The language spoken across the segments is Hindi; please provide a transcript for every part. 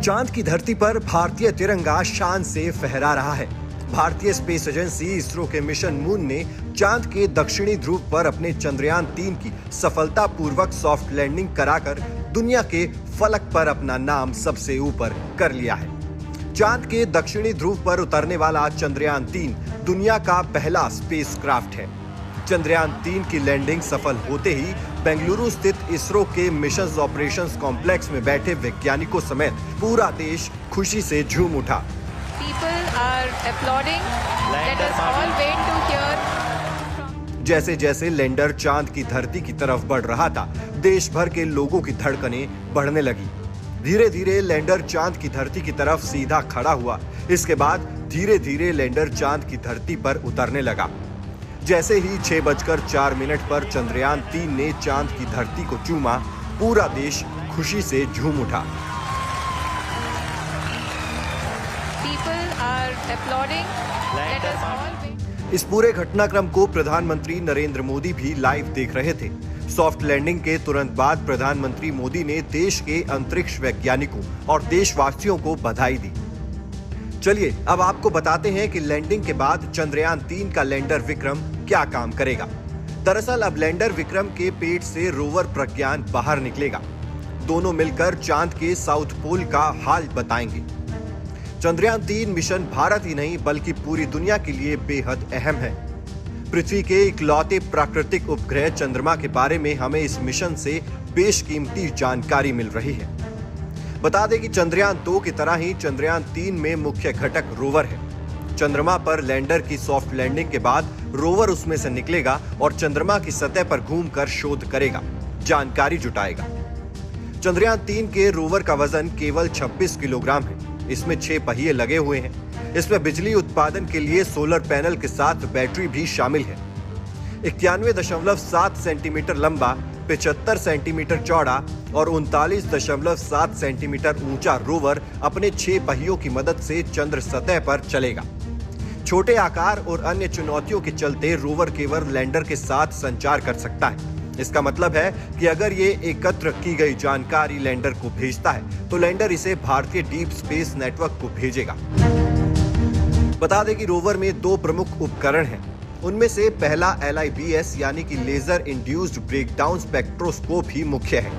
चांद की धरती पर भारतीय तिरंगा शान से फहरा रहा है। भारतीय स्पेस एजेंसी इसरो के मिशन मून ने चांद के दक्षिणी ध्रुव पर अपने चंद्रयान 3 की सफलतापूर्वक सॉफ्ट लैंडिंग कराकर दुनिया के फलक पर अपना नाम सबसे ऊपर कर लिया है। चांद के दक्षिणी ध्रुव पर उतरने वाला चंद्रयान 3 दुनिया का पहला स्पेसक्राफ्ट है। चंद्रयान 3 की लैंडिंग सफल होते ही बेंगलुरु स्थित इसरो के मिशन ऑपरेशंस कॉम्प्लेक्स में बैठे वैज्ञानिकों समेत पूरा देश खुशी से झूम उठा। जैसे जैसे लैंडर चांद की धरती की तरफ बढ़ रहा था, देश भर के लोगों की धड़कनें बढ़ने लगी। धीरे धीरे लैंडर चांद की धरती की तरफ सीधा खड़ा हुआ। इसके बाद धीरे धीरे लैंडर चांद की धरती पर उतरने लगा। जैसे ही 6:04 पर चंद्रयान 3 ने चांद की धरती को चूमा, पूरा देश खुशी से झूम उठा। इस पूरे घटनाक्रम को प्रधानमंत्री नरेंद्र मोदी भी लाइव देख रहे थे। सॉफ्ट लैंडिंग के तुरंत बाद प्रधानमंत्री मोदी ने देश के अंतरिक्ष वैज्ञानिकों और देशवासियों को बधाई दी। चलिए अब आपको बताते हैं कि लैंडिंग के बाद चंद्रयान 3 का लैंडर विक्रम क्या काम करेगा। दरअसल अब लैंडर विक्रम के पेट से रोवर प्रज्ञान बाहर निकलेगा। दोनों मिलकर चांद के साउथ पोल का हाल बताएंगे। चंद्रयान 3 मिशन भारत ही नहीं बल्कि पूरी दुनिया के लिए बेहद अहम है। पृथ्वी के इकलौते प्राकृतिक उपग्रह चंद्रमा के बारे में हमें इस मिशन से बेशकीमती जानकारी मिल रही है। बता दें कि चंद्रयान 2 की तरह ही चंद्रयान 3 में मुख्य घटक रोवर है। चंद्रमा पर लैंडर की सॉफ्ट लैंडिंग के बाद रोवर उसमें से निकलेगा और चंद्रमा की सतह पर घूमकर शोध करेगा, जानकारी जुटाएगा। चंद्रयान 3 के रोवर का वजन केवल 26 किलोग्राम है। इसमें 6 पहिए लगे हुए हैं। इसमें बिजली उत्पादन के लिए सोलर पैनल के साथ बैटरी भी शामिल है। 91.7 सेंटीमीटर लंबा, 75 सेंटीमीटर चौड़ा और 39.7 सेंटीमीटर ऊंचा रोवर अपने 6 पहियों की मदद से चंद्र सतह पर चलेगा। छोटे आकार और अन्य चुनौतियों के चलते रोवर केवल लैंडर के साथ संचार कर सकता है। इसका मतलब है कि अगर ये एकत्र की गई जानकारी लैंडर को भेजता है तो लैंडर इसे भारतीय डीप स्पेस नेटवर्क को भेजेगा। बता दें कि रोवर में 2 प्रमुख उपकरण हैं। उनमें से पहला LIBS यानी कि लेजर इंड्यूस्ड ब्रेकडाउन स्पेक्ट्रोस्कोप ही मुख्य है।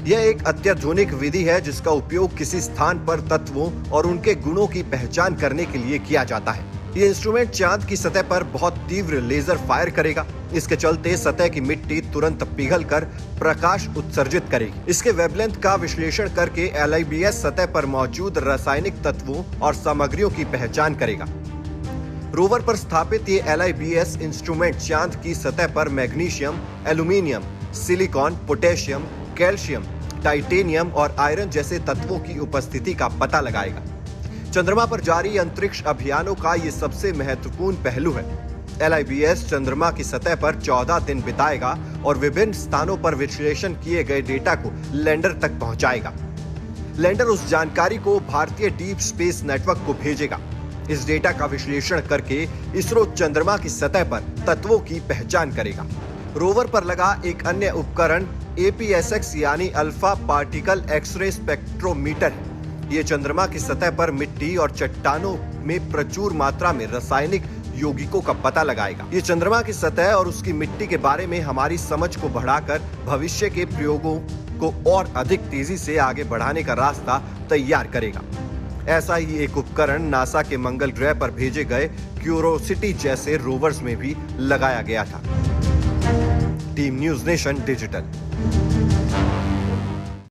यह एक अत्याधुनिक विधि है जिसका उपयोग किसी स्थान पर तत्वों और उनके गुणों की पहचान करने के लिए किया जाता है। ये इंस्ट्रूमेंट चांद की सतह पर बहुत तीव्र लेजर फायर करेगा। इसके चलते सतह की मिट्टी तुरंत पिघलकर प्रकाश उत्सर्जित करेगी। इसके वेवलेंथ का विश्लेषण करके LIBS सतह पर मौजूद रासायनिक तत्वों और सामग्रियों की पहचान करेगा। रोवर पर स्थापित ये LIBS इंस्ट्रूमेंट चांद की सतह पर magnesium, aluminium, silicon, potassium, calcium, titanium और आयरन जैसे तत्वों की उपस्थिति का पता लगाएगा। चंद्रमा पर जारी अंतरिक्ष अभियानों का ये सबसे महत्वपूर्ण पहलू है। LIBS चंद्रमा की सतह पर 14 दिन बिताएगा और विभिन्न स्थानों पर विश्लेषण किए गए डेटा को लैंडर तक पहुंचाएगा। लैंडर उस जानकारी को भारतीय डीप स्पेस नेटवर्क को भेजेगा। इस डेटा का विश्लेषण करके इसरो चंद्रमा की सतह पर तत्वों की पहचान करेगा। रोवर पर लगा एक अन्य उपकरण APSX यानी अल्फा पार्टिकल एक्सरे स्पेक्ट्रोमीटर है। ये चंद्रमा की सतह पर मिट्टी और चट्टानों में प्रचुर मात्रा में रासायनिक यौगिकों का पता लगाएगा। ये चंद्रमा की सतह और उसकी मिट्टी के बारे में हमारी समझ को बढ़ाकर भविष्य के प्रयोगों को और अधिक तेजी से आगे बढ़ाने का रास्ता तैयार करेगा। ऐसा ही एक उपकरण नासा के मंगल ग्रह पर भेजे गए क्यूरोसिटी जैसे रोवर्स में भी लगाया गया था। Team news nation digital.